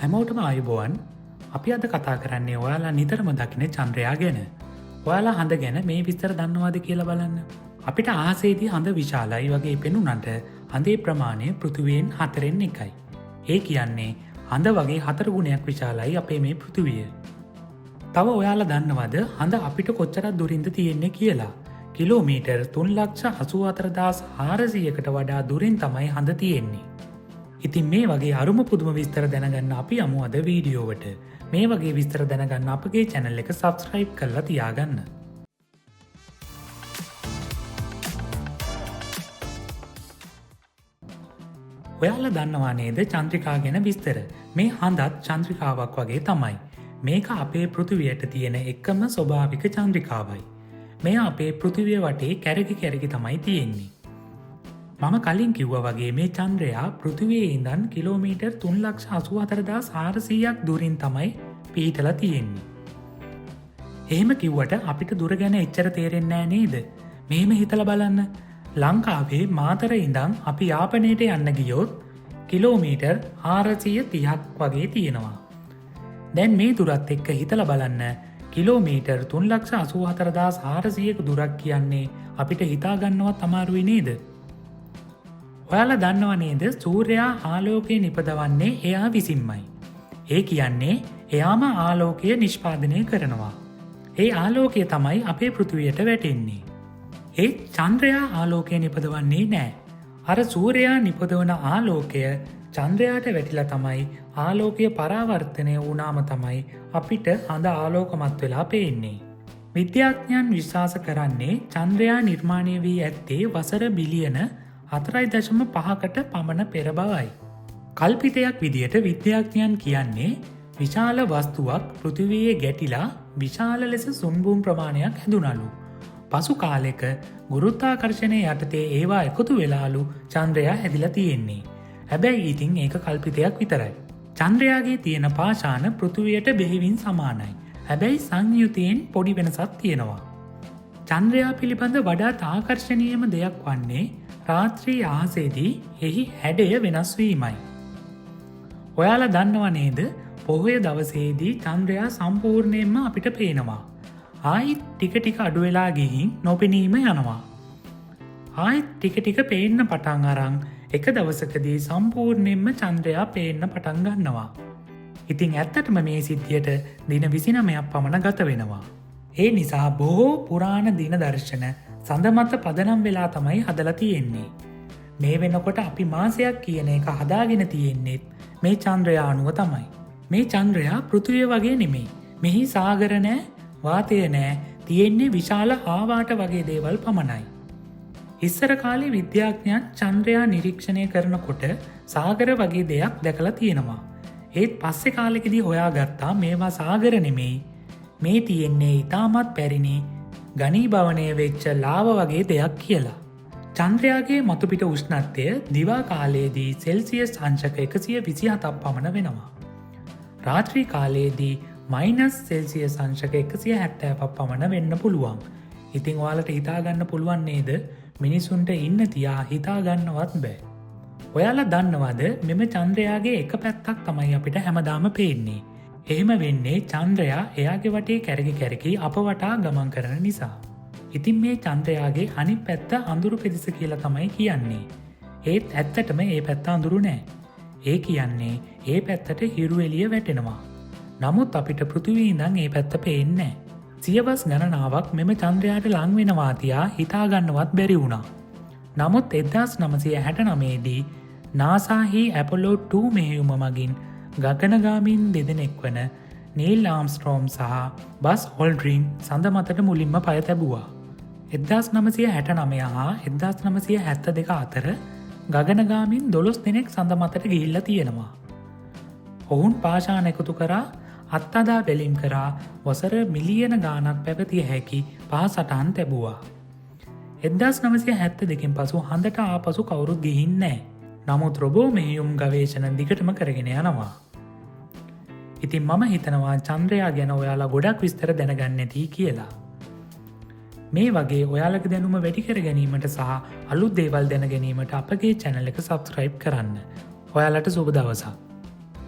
හැමෝටම ආයුබෝවන්. අපි අද කතා කරන්නේ ඔයාලා නිතරම දකින චන්ද්‍රයා ගැන. ඔයාලා හඳ ගැන මේ විස්තර දන්නවාද කියලා බලන්න. අපිට ආසේදී හඳ විශාලයි වගේ පෙනුනට හඳේ ප්‍රමාණය පෘථිවියෙන් 4/1. ඒ කියන්නේ හඳ වගේ 4 ගුණයක් විශාලයි අපේ මේ පෘථිවිය. තව ඔයාලා දන්නවද හඳ අපිට කොච්චරක් දුරින්ද තියෙන්නේ කියලා? කිලෝමීටර් 3,84,400කට වඩා දුරින් තමයි හඳ තියෙන්නේ. ඉතින් මේ වගේ අරුම පුදුම විස්තර දැනගන්න අපි යමු අද වීඩියෝවට. මේ වගේ විස්තර දැනගන්න අපගේ channel එක subscribe කරලා තියාගන්න. ඔයාලා දන්නවා නේද චන්ද්‍රිකා ගැන විස්තර? මේ හඳත් චන්ද්‍රිකාවක් වගේ තමයි. මේක අපේ පෘථිවියට තියෙන එකම ස්වභාවික චන්ද්‍රිකාවයි. මේ අපේ පෘථිවිය වටේ කැරකි තමයි තියෙන්නේ. මම කලින් කිව්වා වගේ මේ චන්ද්‍රයා පෘථිවියේ ඉඳන් කිලෝමීටර් 3,84,400ක් දුරින් තමයි පිහිටලා තියෙන්නේ. එහෙම කිව්වට අපිට දුර ගැන එච්චර තේරෙන්නේ නැහැ නේද? මෙහෙම හිතලා බලන්න. ලංකාවේ මාතර ඉඳන් අපි යාපනයට යන්න ගියොත් කිලෝමීටර් 430ක් වගේ තියෙනවා. දැන් මේ දුරත් එක්ක හිතලා බලන්න කිලෝමීටර් 3,84,400ක දුරක් කියන්නේ අපිට හිතා ගන්නවත් අමාරුයි නේද? ඔයාලා දන්නව නේද සූර්යයා ආලෝකය නිපදවන්නේ එයා විසින්මයි. ඒ කියන්නේ එයාම ආලෝකය නිෂ්පාදනය කරනවා. ඒ ආලෝකය තමයි අපේ පෘථිවියට වැටෙන්නේ. ඒ චන්ද්‍රයා ආලෝකය නිපදවන්නේ නෑ. අර සූර්යයා නිපදවන ආලෝකය චන්ද්‍රයාට වැටිලා තමයි ආලෝකය පරාවර්තනය වුණාම තමයි අපිට හඳ ආලෝකමත් වෙලා පේන්නේ. විද්‍යාඥයන් විශ්වාස කරන්නේ චන්ද්‍රයා නිර්මාණය වී ඇත්තේ වසර බිලියන 4.5කට පමණ පෙර බවයි. කල්පිතයක් විදියට විද්‍යාඥයන් කියන්නේ විශාල වස්තුවක් පෘථිවියේ ගැටිලා විශාල ලෙස සුන්බුම් ප්‍රමාණයක් හැදුනලු. පසු කාලෙක ගුරුත්වාකර්ෂණය යටතේ ඒවා එකතු වෙලාලු චන්ද්‍රයා හැදිලා තියෙන්නේ. හැබැයි ඉතින් ඒක කල්පිතයක් විතරයි. චන්ද්‍රයාගේ තියෙන පාෂාණ පෘථිවියට බෙහෙවින් සමානයි. හැබැයි සංයුතියෙන් පොඩි වෙනසක් තියෙනවා. චන්ද්‍රයා පිළිබඳ වඩාත් ආකර්ශනීයම දෙයක් වන්නේ රාත්‍රී අහසේදී එහි හැඩය වෙනස් වීමයි. ඔයාලා දන්නව නේද පොහොය දවසේදී චන්ද්‍රයා සම්පූර්ණයෙන්ම අපිට පේනවා. ආයිත් ටික අඩු වෙලා ගිහින් නොපෙනීම යනවා. ආයිත් ටික පේන්න පටන් අරන් එක දවසකදී සම්පූර්ණයෙන්ම චන්ද්‍රයා පේන්න පටන් ගන්නවා. ඉතින් ඇත්තටම මේ සිද්ධියට දින 29ක් පමණ ගත වෙනවා. ඒ නිසා බොහෝ පුරාණ දින දර්ශන සඳ මත පදනම් වෙලා තමයි හදලා තියෙන්නේ. මේ වෙනකොට අපි මාසයක් කියන එක හදාගෙන තියෙන්නේත් මේ චන්ද්‍රයා අනුව තමයි. මේ චන්ද්‍රයා පෘථිවිය වගේ නෙමෙයි. මෙහි සාගර නෑ, වාතය නෑ, තියෙන්නේ විශාල ආවාට වගේ දේවල් පමණයි. ඉස්සර කාලේ විද්‍යාඥයන් චන්ද්‍රයා නිරීක්ෂණය කරනකොට සාගර වගේ දෙයක් දැකලා තියෙනවා. ඒත් පස්සේ කාලෙකදී හොයාගත්තා මේවා සාගර නෙමෙයි. මේ තියෙන්නේ ඊටමත් පැරිණි ඝනීභවනය වෙච්ච ලාව වගේ දෙයක් කියලා. චන්ද්‍රයාගේ මතුපිට උෂ්ණත්වය දිවා කාලයේදී සෙල්සියස් අංශක 127ක් පමණ වෙනවා. රාත්‍රී කාලයේදී මයිනස් සෙල්සියස් අංශක 170ක් පමණ වෙන්න පුළුවන්. ඉතින් ඔයාලට හිතාගන්න පුළුවන් නේද මිනිසුන්ට ඉන්න තියා හිතාගන්නවත් බෑ. ඔයාලා දන්නවද මෙම චන්ද්‍රයාගේ එක පැත්තක් තමයි අපිට හැමදාම පේන්නේ. එහෙම වෙන්නේ චන්ද්‍රයා එයාගේ වටේ කැරකි අප වටා ගමන් කරන නිසා. ඉතින් මේ චන්ද්‍රයාගේ අනිත් පැත්ත අඳුරු පෙදෙස කියලා තමයි කියන්නේ. ඒත් ඇත්තටම ඒ පැත්ත අඳුරු නෑ. ඒ කියන්නේ ඒ පැත්තට හිරු එළිය වැටෙනවා. නමුත් අපිට පෘථිවියේ ඉඳන් ඒ පැත්ත පේන්නේ නෑ. සියවස් ගණනාවක් මෙම චන්ද්‍රයාට ලං වෙනවා තියා හිතාගන්නවත් බැරි වුණා. නමුත් 1969 දී NASA හි ඇපොලෝ 2 මෙහෙයුම මගින් ගගනගාමීන් දෙදෙනෙක් වන නීල් ආම්ස්ට්‍රෝම් සහ බස් ඔල්ඩ්‍රින් සඳ මතට මුලින්ම පය තැබුවා. 1969 හා 1972 අතර ගගනගාමීන් 12 දෙනෙක් සඳ මතට ගිහිල්ලා තියෙනවා. ඔවුන් පාෂාණ එකතු කරා අත්අදා බැලීම් කරා වසර මිලියන ගාණක් පැවතිය හැකි පහසටහන් තැබුවා. 1972කින් පසු හඳට ආපසු කවුරුත් ගිහින් නෑ. නමුත් රොබෝ මෙහෙයුම් ගවේෂණ දිගටම කරගෙන යනවා. ඉතින් මම හිතනවා චන්ද්‍රයා ගැන ඔයාලා ගොඩක් විස්තර දැනගන්න ඇති කියලා. මේ වගේ ඔයාලගේ දැනුම වැඩි කර ගැනීමට සහ අලුත් දේවල් දැන ගැනීමට අපගේ channel එක subscribe කරන්න. ඔයාලට සුබ දවසක්.